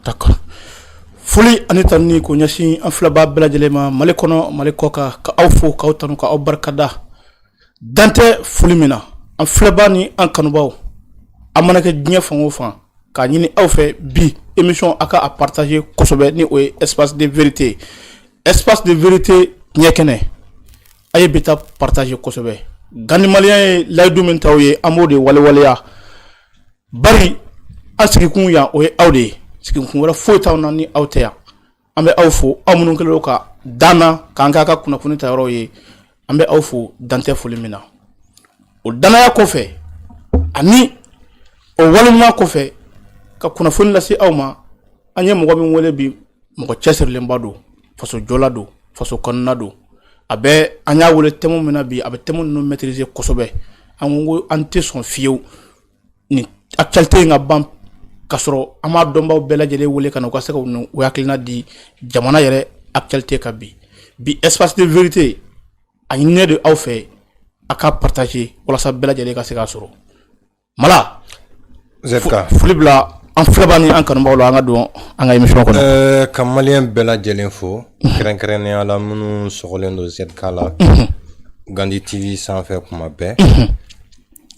d'accord foli ani tanni ko ɲɛsin an filaba bɛɛ lajɛlen ma Mali kɔnɔ Mali kɔ kan ka aw fo k'aw tanu ka aw barikada dantɛ foli min na an filɛba ni an kanubaw a mana kɛ diɲɛ fan o fan k'a ɲini aw fɛ bi émission a ka a partager kosɛbɛ ni o ye espace de vérité ɲɛ kɛnɛ a ye bi ta partager kosɛbɛ Gani Malien ye layidu min t'aw ye an b'o de walewaleya bari an sigikun yan o ye aw de ye sigikun wɛrɛ foyi t'aw na ni aw tɛ yan an bɛ aw fo aw minnu kɛlen don ka danna k'an k'a ka kunnafoni ta yɔrɔ ye an bɛ aw fo dantɛ foli min na o danaya kɔfɛ ani o waleɲuman kɔfɛ ka kunnafoni lase aw ma an ye mɔgɔ min wele bi mɔgɔ cɛsirilenba don faso jɔla don faso kɔnɔna don a bɛ an y'a wele thème min na bi a bɛ thème ninnu maîtriser kosɛbɛ an ko an tɛ sɔn fiyewu ni actualité in ka ban ka sɔrɔ an m'a dɔnbaw bɛɛ lajɛlen wele ka na u ka se ka u hakilina di jamana yɛrɛ actualité kan bi espace de vérité a ɲininen de aw fɛ a ka partager walasa bɛɛ lajɛlen ka se k'a sɔrɔ Mala ZK foli bila an filɛba ni an kanubaw la an ka don an ka émission kɔnɔ ka maliyɛn bɛɛ lajɛlen fo kɛrɛnkɛrɛnnenya la minnu sɔgɔlen don ZK la Gandi TV sanfɛ kuma bɛɛ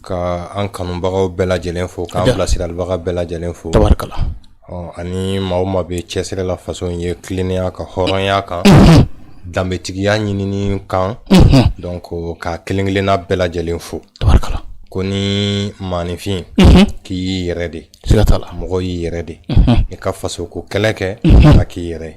ka an kanubagaw bɛɛ lajɛlen fo k'an bilasiralibaga bɛɛ lajɛlen fo tabarikala ani maa o maa bɛ cɛsiri la faso in ye tilennenya ka hɔrɔnya kan danbetigiya ɲinini kan donc ka kelen-kelenna bɛɛ lajɛlen fo tabarikala ko ni maanifin k'i y'i yɛrɛ de siga t'a la mɔgɔ y'i yɛrɛ de i ka faso ko kɛlɛ kɛ a k'i yɛrɛ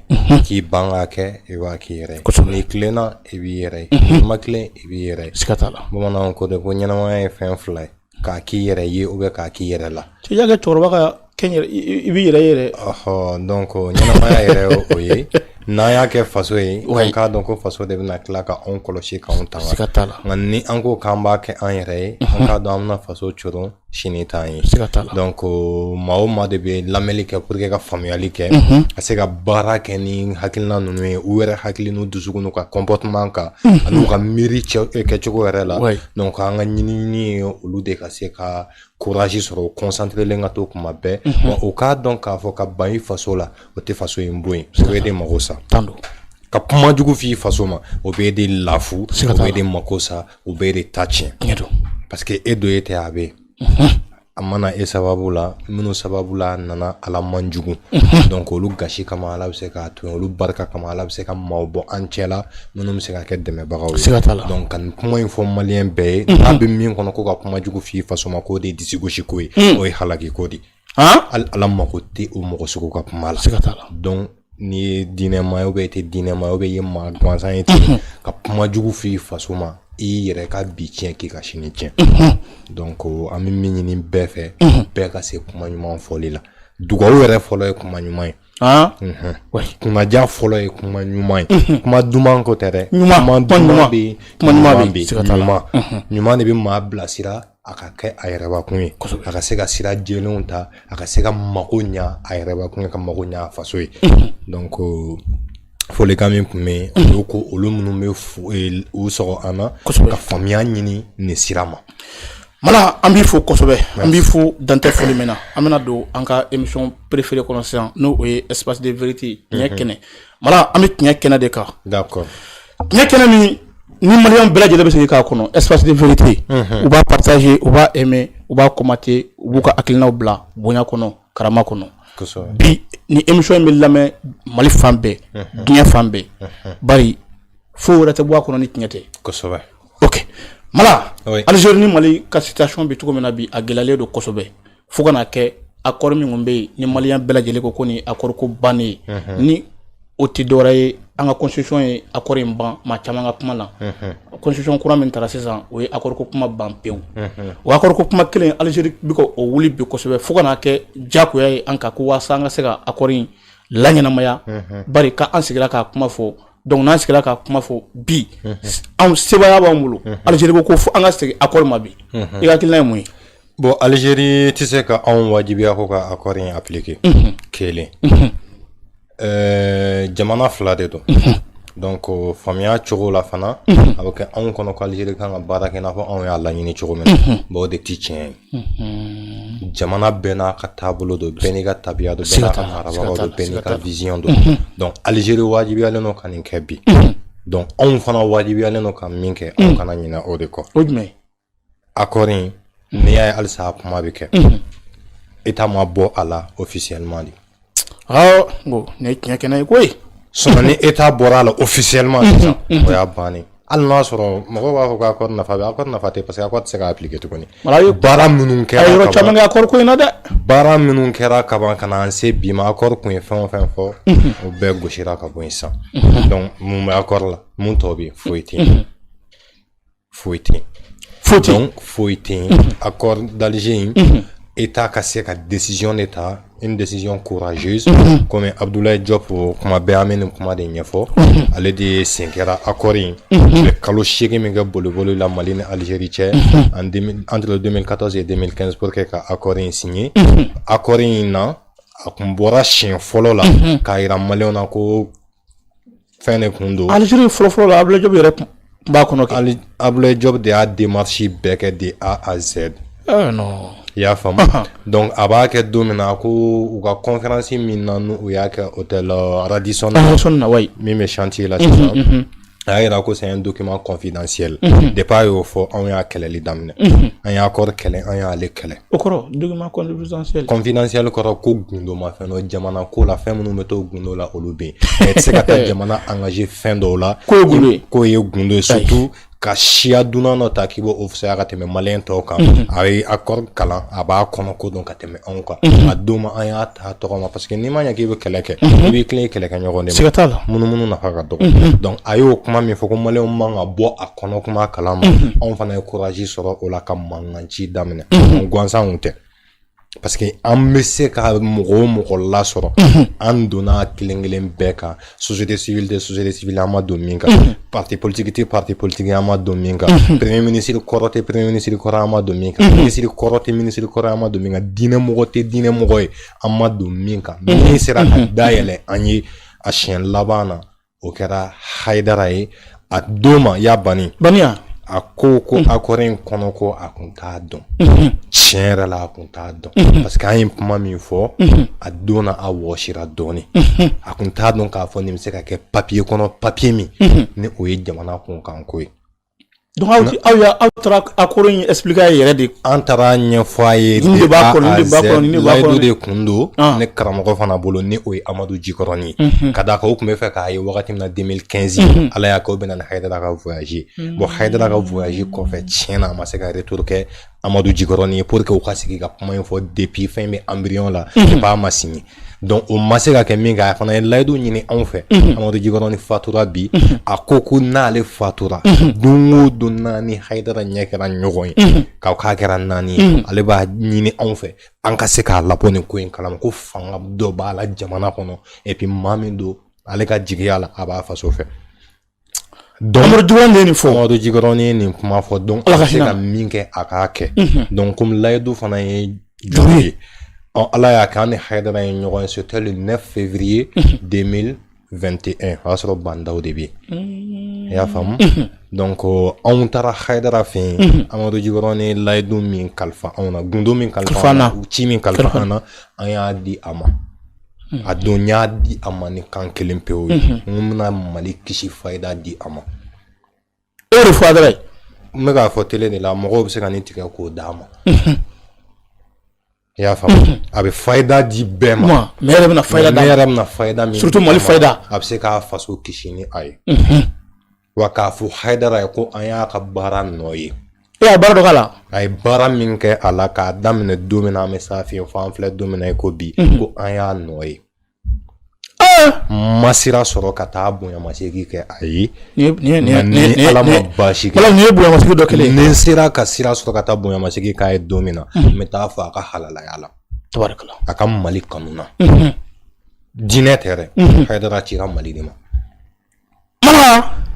k'i ban k'a kɛ i b'a k'i yɛrɛ n'i tilenna i b'i yɛrɛ n'i ma tilen i b'i yɛrɛ siga t'a la bamananw ko de ko ɲɛnamaya ye fɛn fila ye k'a k'i yɛrɛ ye ou bien k'a k'i yɛrɛ la i y'a kɛ cɛkɔrɔba ka kɛn yɛrɛ i b'i yɛrɛ donc ɲɛnamaya yɛrɛ o ye n'an y'a kɛ faso ye an k'a dɔn ko faso de bɛna tila ka anw kɔlɔsi k'anw tanga siga t'a la nka ni an ko k'an b'a kɛ an yɛrɛ ye an k'a dɔn an bɛna faso coron sini t'an ye siga t'a la donc maa o maa de bɛ lamɛnli kɛ pour que ka faamuyali kɛ ka se ka baara kɛ ni hakilina ninnu ye u yɛrɛ hakili n'u dusukun n'u ka comportement kan ani u ka miiri kɛcogo yɛrɛ la donc an ka ɲinini ye olu de ka se ka courage sɔrɔ u concentrelen ka to kuma bɛɛ wa u k'a dɔn k'a fɔ ka ban i faso la o tɛ faso in bon ye o bɛ de mago sa ka kuma jugu f'i faso ma o bɛ de lafu o bɛ de mako sa o bɛ de ta tiɲɛ parce que e do e tɛ a bɛ a mana e sababu la minnu sababu la nana ala man jugu donc olu gasi kama ala bɛ se k'a to yen olu barika kama ala bɛ se ka maaw bɔ an cɛ la minnu bɛ se ka kɛ dɛmɛbagaw ye donc ka nin kuma in fɔ maliyɛn bɛɛ ye n'a bɛ min kɔnɔ ko ka kuma jugu f'i faso ma k'o de ye disi gosi ko ye o ye halaki ko de ala mako tɛ o mɔgɔ sugu ka kuma la donc n'i ye diinɛma ye ou bien i tɛ diinɛma ye ou bien i ye maa gansan ye ten ka kuma jugu f'i faso ma i yɛrɛ ka bi tiɲɛ k'i ka sini tiɲɛ donc an bɛ min ɲini bɛɛ fɛ bɛɛ ka se kuma ɲuman fɔli la dugawu yɛrɛ fɔlɔ ye kuma ɲuman ye kunnaja fɔlɔ ye kuma ɲuman ye kuma duman ko tɛ dɛ kuma duman bɛ ɲuman de bɛ maa bilasira a ka kɛ a yɛrɛbakun ye a ka se ka sira jɛlenw ta a ka se ka mago ɲa a yɛrɛbakun ye ka mago ɲa a faso ye donc folikan min tun bɛ olu ko olu minnu bɛ u sɔgɔ an na ka faamuya ɲini nin sira ma Mala an b'i fo kosɛbɛ an b'i fo dantɛ foli min na an bɛna don an ka émission préférée kɔnɔ sisan n'o o ye espace de vérité tiɲɛ kɛnɛ Mala an bɛ tiɲɛ kɛnɛ de kan d'accord tiɲɛ kɛnɛ min ni maliyɛn bɛɛ lajɛlen bɛ se k'a kɔnɔ espace de vérité u b'a partager u b'a aimer u b'a commenter u b'u ka hakilinaw bila bonya kɔnɔ karama kɔnɔ bi ni émission in bɛ lamɛn Mali fan bɛɛ diɲɛ fan bɛɛ bari fo wɛrɛ tɛ bɔ a kɔnɔ ni tiɲɛ tɛ kosɛbɛ ok Mala Algérie ni Mali ka situation bɛ cogo min na bi a gɛlɛyalen don kosɛbɛ fo ka na kɛ accord min kun bɛ yen ni maliyɛn bɛɛ lajɛlen ko ni accord ko bannen ye ni o tɛ dɔwɛrɛ ye an ka constitution ye accord in ban maa caman ka kuma na constitution kura min taara sisan o ye accord ko kuma ban pewu o accord ko kuma kelen Algérie bɛ ka o wuli bi kosɛbɛ fo ka na kɛ diyagoya ye an kan ko walasa an ka se ka accord in laɲɛnamaya bari k'an sigira k'a kuma fɔ donc n'an sigira k'a kuma fɔ bi anw sebaya b'an bolo Algérie ko fo an ka segin accord ma bi i ka hakilina ye mun ye bon Algérie tɛ se ka anw wajibiya ko ka accord in appliquer kelen jamana fila de don donc faamuya cogo la fana a bɛ kɛ anw kɔnɔ ko Algérie kan ka baara kɛ n'a fɔ anw y'a laɲini cogo min na bon o de ti tiɲɛ ye jamana bɛɛ n'a ka taabolo don bɛɛ n'i ka tabiya don bɛɛ n'a ka marabagaw don bɛɛ n'i ka vision don donc Algérie wajibiyalen don ka nin kɛ bi donc anw fana wajibiyalen don ka min kɛ anw kana ɲinɛ o de kɔ o jumɛn accord in n'i y'a ye halisa a kuma bɛ kɛ État ma bɔ a la officiellement de bon ne tiɲɛ kɛnɛ ye koyi sinon ni État bɔra a la officiellement sisan o y'a bannen hali n'a sɔrɔ mɔgɔw b'a fɔ ko accord nafa bɛ accord nafa tɛ parce que accord tɛ se ka appliquer tuguni baara minnu kɛra yɔrɔ caman kɛ accord ko in na dɛ baara minnu kɛra kaban ka na an se bi ma accord kun ye fɛn o fɛn fɔ o bɛɛ gosira ka bɔ yen sisan donc mun bɛ accord la mun tɔ bɛ yen foyi tɛ yen donc foyi tɛ yen accord d'Alger État ka se ka décision de ta une décision courageuse comme Abdoulaye Diop kuma bɛɛ an bɛ nin kuma de ɲɛfɔ ale de sen kɛra accord in kalo 8 min kɛ boliboli la Mali ni Algérie cɛ entre 2014 et 2015 pour que ka accord in signé accord in na a kun bɔra siɲɛ fɔlɔ la k'a yira maliyɛnw na ko fɛn de kun don Algérie fɔlɔ la Abdoulaye Diop yɛrɛ b'a kɔnɔ kɛ Abdoulaye Diop de y'a démarche bɛɛ kɛ de A à Z non i y'a faamu donc a b'a kɛ don min na ko u ka conférence min na n'u y'a kɛ hôtel Radisson na min bɛ chantier la sisan a y'a yira ko c'est un document confidentiel depuis a y'o fɔ anw y'a kɛlɛli daminɛ an y'a accord kɛlɛ an y'ale kɛlɛ o kɔrɔ document confidentiel kɔrɔ ko gundo ma fɛn dɔ jamana ko la fɛn minnu bɛ to gundo la olu bɛ yen mais tɛ se ka taa jamana engagé fɛn dɔw la ko ye gundo ye surtout ka siya dunan dɔ ta k'i b'o officier ka tɛmɛ maliyɛn tɔw kan a ye accord kalan a b'a kɔnɔ ko dɔn ka tɛmɛ anw kan a don ma an y'a ta tɔgɔ ma parce que n'i ma ɲɛ k'i bɛ kɛlɛ kɛ i b'i tilen kɛlɛ kɛ ɲɔgɔn de ma munumunu nafa ka dɔgɔ donc a y'o kuma min fɔ ko maliyɛnw man ka bɔ a kɔnɔ kuma kalan ma anw fana ye courage sɔrɔ o la ka mankan ci daminɛ gansan tɛ parce que an bɛ se ka mɔgɔ o mɔgɔ lasɔrɔ an donna kelen kelen bɛɛ kan société civile an ma don min kan parti politique an ma don min kan premier ministre kɔrɔ tɛ premier ministre kɔrɔ an ma don min kan ministre kɔrɔ tɛ ministre kɔrɔ an ma don min kan diinɛmɔgɔ tɛ diinɛmɔgɔ ye an ma don min kan min sera ka dayɛlɛ an ye a siɲɛ laban na o kɛra Haidara ye a don ma y'a banni a ko accord in kɔnɔ ko a kun t'a dɔn tiɲɛ yɛrɛ la a kun t'a dɔn parce que an ye kuma min fɔ a don na a wɔsira dɔɔni a kun t'a dɔn k'a fɔ nin bɛ se ka kɛ papier kɔnɔ papier min ni o ye jamana kunkan ko ye donc aw taara accord in expliquer a yɛrɛ de an taara ɲɛfɔ a ye de A à Z layidu de kun don ne karamɔgɔ fana bolo ni o ye Amadu Jikɔrɔni ye ka d'a kan o tun bɛ fɛ k'a ye wagati min na 2015 ala y'a kɛ o bɛna ni Haidara ka voyage bon Haidara ka voyage kɔfɛ tiɲɛna a ma se ka retour kɛ Amadu Jikɔrɔni ye pour que u ka sigi ka kuma in fɔ depuis fɛn bɛ embryon la depuis a ma signé donc o ma se ka kɛ min kɛ a fana ye layidu ɲini anw fɛ Amadu Jikɔrɔni fatura bi a ko n'ale fatura don o don n'a ni Haidara ɲɛ kɛra ɲɔgɔn ye k'a kɛra naani ye ale b'a ɲini anw fɛ an ka se k'a labɔ nin ko in kalama ko fanga dɔ b'a la jamana kɔnɔ et puis maa min don ale ka jigiya la a b'a faso fɛ donc Amadu Jikɔrɔni ye nin kuma fɔ donc a se ka min kɛ a k'a kɛ donc comme layidu fana ye juru ye ala y'a kɛ an ni Haidara ye ɲɔgɔn ye c'était le 9 février 2021 o y'a sɔrɔ bandaw de bɛ yen i y'a faamu donc anw taara Haidara fɛ yen Amadu Jikɔrɔni layidu min kalifa anw na gundo min kalifa an na ci min kalifa an na an y'a di a ma a don n y'a di a ma ni kan kelen pewu ye n bɛna Mali kisi fayida di a ma o de fɔ Haidara ye n bɛ k'a fɔ télé de la mɔgɔw bɛ se ka nin tigɛ k'o d'a ma i y'a faamu a bɛ fayida di bɛɛ ma mais yɛrɛ bɛna fayida ne yɛrɛ bɛna fayida min surtout Mali fayida a bɛ se k'a faso kisi ni a ye wa k'a fɔ Haidara ye ko an y'a ka baara nɔ ye a baara dɔ k'a la a ye baara min kɛ a la k'a daminɛ don min na an bɛ s'a fɛ yen fo an filɛ don min na ko bi ko an y'a nɔ ye ma sira sɔrɔ ka taa bonyamasegin kɛ a ye ni ala ma baasi kɛ ni ye bonyamasegin dɔ kɛlen ni sera ka sira sɔrɔ ka taa bonyamasegin k'a ye don min na n bɛ taa fɔ a ka halalaya la tabarikala a ka Mali kanu na diinɛ tɛ dɛ Haidara cira Mali de ma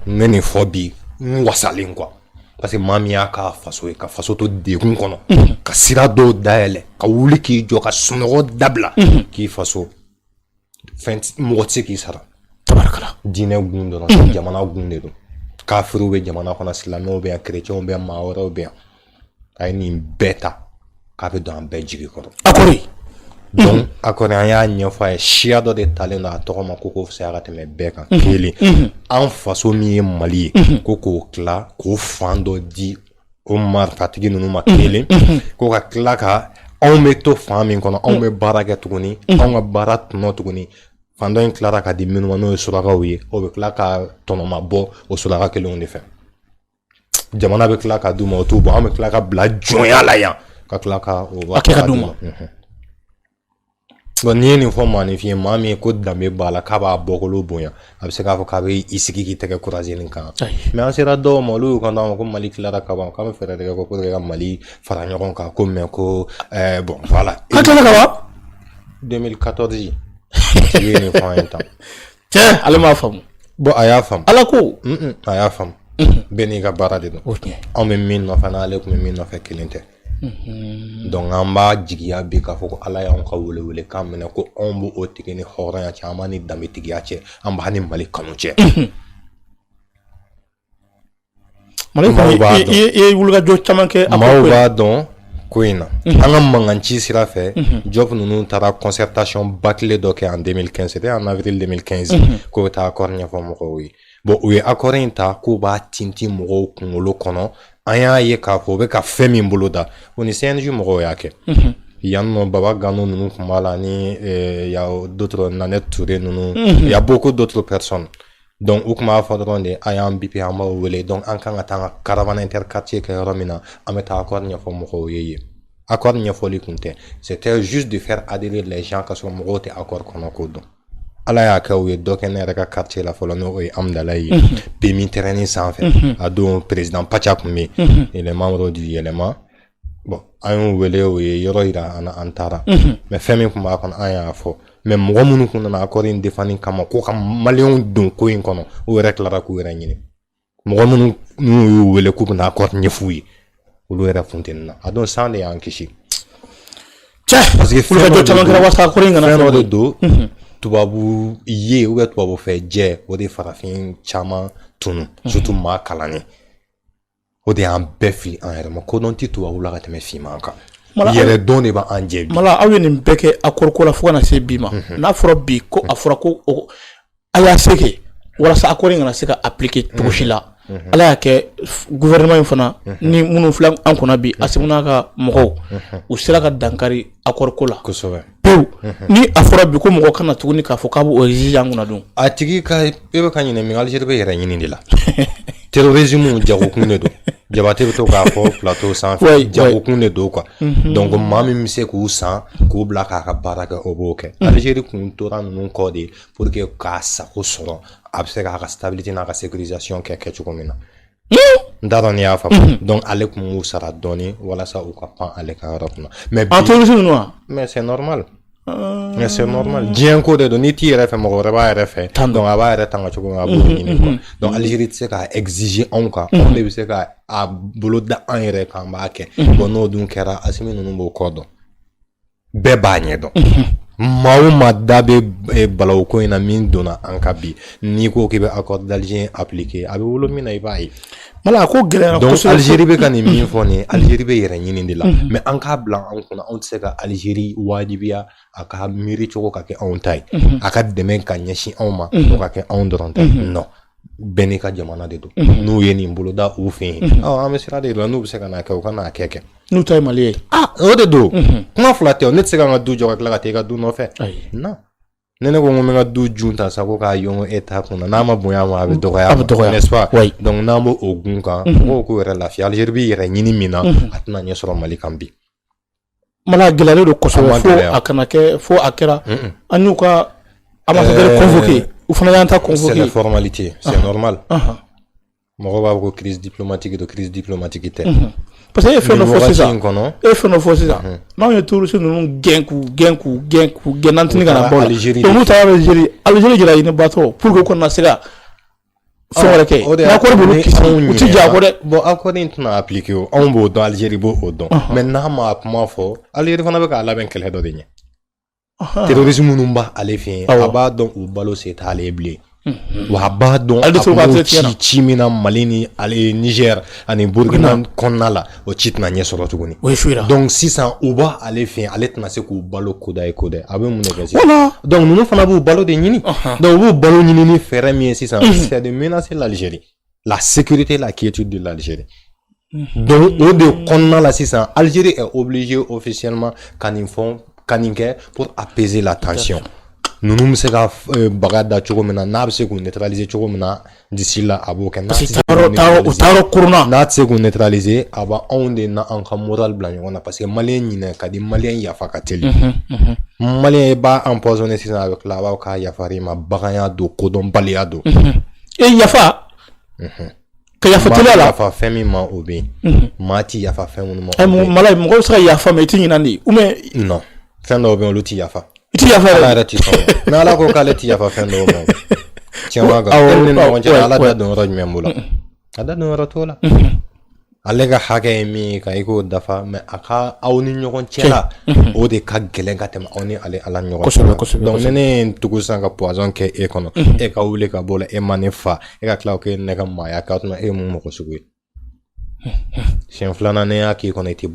n bɛ nin fɔ bi n wasalen quoi parce que maa min y'a ka faso ye ka faso to degun kɔnɔ ka sira dɔw dayɛlɛ ka wuli k'i jɔ ka sunɔgɔ dabila k'i faso fɛn mɔgɔ tɛ se k'i sara tabarikala diinɛ gun dɔrɔn jamana gun de don kafiriw bɛ jamana kɔnɔ silamɛw bɛ yan chrétiens bɛ yan maa wɛrɛw bɛ yan a ye nin bɛɛ ta k'a bɛ don an bɛɛ jigi kɔrɔ donc a kɔni an y'a ɲɛfɔ a ye siya dɔ de talen don a tɔgɔ ma ko fisaya ka tɛmɛ bɛɛ kan kelen an faso min ye Mali ye ko k'o tila k'o fan dɔ di o marifatigi ninnu ma kelen ko ka tila ka anw bɛ to fan min kɔnɔ anw bɛ baara kɛ tuguni anw ka baara tɔnɔ tuguni fan dɔ in tilara ka di minnu ma n'o ye surakaw ye o bɛ tila ka tɔnɔma bɔ o suraka kelenw de fɛ jamana bɛ tila ka d'u ma o t'u bɔ an bɛ tila ka bila jɔnya la yan ka tila ka o b'a kɛ ka d'u ma bon n'i ye nin fɔ maanifin maa min ye ko danbe b'a la k'a b'a bɔkolo bonya a bɛ se k'a fɔ k'a bɛ i sigi k'i tɛgɛ courage nin kan mais an sera dɔw ma olu y'u kan d'an ma ko Mali tilara ka ban k'an bɛ fɛɛrɛ de kɛ ko pour que ka Mali fara ɲɔgɔn kan ko mais ko bon voilà ka tila ka ban 2014 tigi ye nin fɔ an ye tan cɛ ale m'a faamu bon a y'a faamu ala ko a y'a faamu bɛɛ n'i ka baara de don anw bɛ min nɔfɛ n'ale tun bɛ min nɔfɛ kelen tɛ donc an b'a jigiya bi k'a fɔ ko ala y'anw ka wele kan minɛ ko anw b'o o tigi ni hɔrɔnya cɛ an b'a ni danbetigiya cɛ an b'a ni Mali kanu cɛ Mali i ye wulikajɔ caman kɛ maaw b'a dɔn ko in na an ka mankanci sira fɛ Diop ninnu taara concertation bâclée dɔ kɛ en 2015 c'était en avril 2015 k'o bɛ taa accord ɲɛfɔ mɔgɔw ye bon u ye accord in ta k'u b'a tintin mɔgɔw kunkolo kɔnɔ an y'a ye k'a fɔ o bɛ ka fɛn min bolo da o ni CNJ mɔgɔw y'a kɛ yan nɔ Baba Gano ninnu tun b'a la ni y a d'autres Nanette Touré ninnu y a beaucoup d'autres personnes donc u tun b'a fɔ dɔrɔn de a y'an bipi an b'aw wele donc an kan ka taa an ka caravane interquartier kɛ yɔrɔ min na an bɛ taa accord ɲɛfɔ mɔgɔw ye yen accord ɲɛfɔli kun tɛ c'était juste de faire adhérer les gens ka sɔrɔ mɔgɔw tɛ accord kɔnɔ k'o dɔn ala y'a kɛ u ye dɔ kɛ ne yɛrɛ ka quartier la fɔlɔ n'o ye Amdala ye PMI terrain sanfɛ a don président Pacha kun bɛ yen il est membre du yɛlɛma bon an y'u wele o ye yɔrɔ yira an taara mais fɛn min kun b'a kɔnɔ an y'a fɔ mais mɔgɔ minnu kun nana accord in défendre kama ko ka maliyɛnw don ko in kɔnɔ u yɛrɛ tilara k'u yɛrɛ ɲini mɔgɔ minnu y'u wele k'u bɛna accord ɲɛf'u ye olu yɛrɛ funteni na a don san de y'an kisi parce que fɛn dɔ de don tubabu ye ou bien tubabu fɛ jɛ o de farafin caman tunu surtout maa kalannen o de y'an bɛɛ fili an yɛrɛ ma ko dɔn ti tubabu la ka tɛmɛ finman kan yɛrɛ dɔn de b'an jɛ bi mala aw ye nin bɛɛ kɛ accord ko la fo ka na se bi ma n'a fɔra bi ko a fɔra ko a y'a se kɛ walasa accord in kana se ka appliquer cogo si la ala y'a kɛ gouvernement in fana ni minnu filɛ an kunna bi a sɛbɛnna ka mɔgɔw u sera ka dankari accord ko la kosɛbɛ pewu ni a fɔra bi ko mɔgɔ kana tuguni k'a fɔ k'a b'o exige an kunna dun a tigi ka e bɛ ka ɲinɛ min Algérie bɛ yɛrɛ ɲini de la terrorisme jagokun de don Jabate bɛ to k'a fɔ plateau sanfɛ jagokun de don quoi donc maa min bɛ se k'u san k'u bila k'a ka baara kɛ o b'o kɛ Algérie kun tora ninnu kɔ de pour que k'a sago sɔrɔ a bɛ se k'a ka stabilité n'a ka sécurisation kɛ cogo min na n t'a dɔn n'i y'a faamu donc ale kun b'u sara dɔɔni walasa u ka pan ale ka yɔrɔ kunna mais bi mais c'est normal mais c'est normal diɲɛ ko de don n'i t'i yɛrɛ fɛ mɔgɔ wɛrɛ b'a yɛrɛ fɛ donc a b'a yɛrɛ tanga cogo min a b'o ɲini quoi donc Algérie tɛ se k'a exiger anw kan anw de bɛ se ka a bolo da an yɛrɛ kan b'a kɛ bon n'o dun kɛra Asimi ninnu b'o kɔ dɔn bɛɛ b'a ɲɛ dɔn maa o maa da bɛ balawu ko in na min donna an ka bi n'i ko k'i bɛ accord d'Alger appliquer a bɛ wolo min na i b'a ye mala ko gɛlɛyara donc Algérie bɛ ka nin min fɔ nin Algérie bɛ yɛrɛ ɲini de la mais an k'a bila an kunna anw tɛ se ka Algérie wajibiya a ka miiri cogo ka kɛ anw ta ye a ka dɛmɛ ka ɲɛsin anw ma o ka kɛ anw dɔrɔn ta non bɛɛ n'i ka jamana de don n'u ye nin boloda u fɛ yen an bɛ sira de la n'u bɛ se ka n'a kɛ u ka n'a kɛ n'u ta ye Mali ye o de don kuma fila tɛ ne tɛ se ka n ka du jɔ ka tila ka taa i ka du nɔfɛ non ne ko n bɛ n ka du jun ta sa ko k'a yɔngɔ e ta kunna n'a ma bonya ma a bɛ dɔgɔya n'est-ce pas donc n'an b'o o gun kan mɔgɔw k'u yɛrɛ lafiya Algérie bɛ yɛrɛ ɲini min na a tɛna ɲɛ sɔrɔ Mali kan bi mala gɛlɛyalen don kosɛbɛ fo a kana kɛ fo a kɛra an y'u ka ambassadeur convoqué u fana y'an ta convoqué c'est la formalité c'est normal mɔgɔ b'a fɔ ko crise diplomatique don crise diplomatique tɛ parce que e ye fɛn dɔ fɔ sisan n'anw ye touristes ninnu gɛn nantini ka na bɔ la donc n'u taara Algérie jira ɲini batɔ pour que u kana se ka fɛn wɛrɛ kɛ n'accord b'olu kisi u ti jɛ a kɔ dɛ bon accord in tɛna appliquer o anw b'o dɔn Algérie b'o dɔn mais n'a ma kuma fɔ Algérie fana bɛ k'a labɛn kɛlɛ dɔ de ɲɛ terrorisme minnu b'ale fɛ yen a b'a dɔn u balo se t'ale bilen wa ba dɔn a kun ci min na Mali ni ale Niger ani Burkina kɔnɔna la o ci tɛna ɲɛ sɔrɔ tuguni donc sisan u b'a ale fɛ ale tɛna se k'u balo koda ye a bɛ mun de kɛ sisan donc ninnu fana b'u balo de ɲini donc u b'u balo ɲini ni fɛɛrɛ min ye sisan c'est de menacer l'Algérie la sécurité la quiétude de l'Algérie donc o de kɔnɔna la sisan Algérie est obligée officiellement ka nin kɛ pour apaiser la tension ninnu bɛ se ka baga da cogo min na n'a bɛ se k'u neutraliser cogo min na d'ici là a b'o kɛ n'a tɛ se k'u neutraliser a b'a anw de n'an ka moral bila ɲɔgɔn na parce que maliyɛn ɲinɛ ka di maliyɛn yafa ka teli maliyɛn b'a empoisonné sisan a bɛ tila a b'aw ka yafar'i ma baganya don kodɔnbaliya don yafa ka yafa teliya la yafa fɛn min ma o bɛ yen maa ti yafa fɛn minnu ma malayi mɔgɔw bɛ se ka yafa mais i tɛ ɲinɛ de ou bien non fɛn dɔw bɛ yen olu ti yafa ti yafa yɛrɛ ti sɔn mais ala ko k'ale ti yafa fɛn dɔw ma tiɲɛ b'a kan ni ɲɔgɔn cɛ ala da don yɔrɔ jumɛn b'o la a da don yɔrɔ t'o la ale ka hakɛ ye min ye ka i k'o dafa mais a ka aw ni ɲɔgɔn cɛ la o de ka gɛlɛn ka tɛmɛ aw ni ale ala ɲɔgɔn cɛ donc ni ne ye tugu sisan ka poison kɛ e kɔnɔ e ka wuli ka bɔ la e ma ne fa e ka tila k'e ne ka maaya k'a tuma e ye mun mɔgɔ sugu ye siɲɛ filanan ne y'a k'i kɔnɔ i tɛ bɔ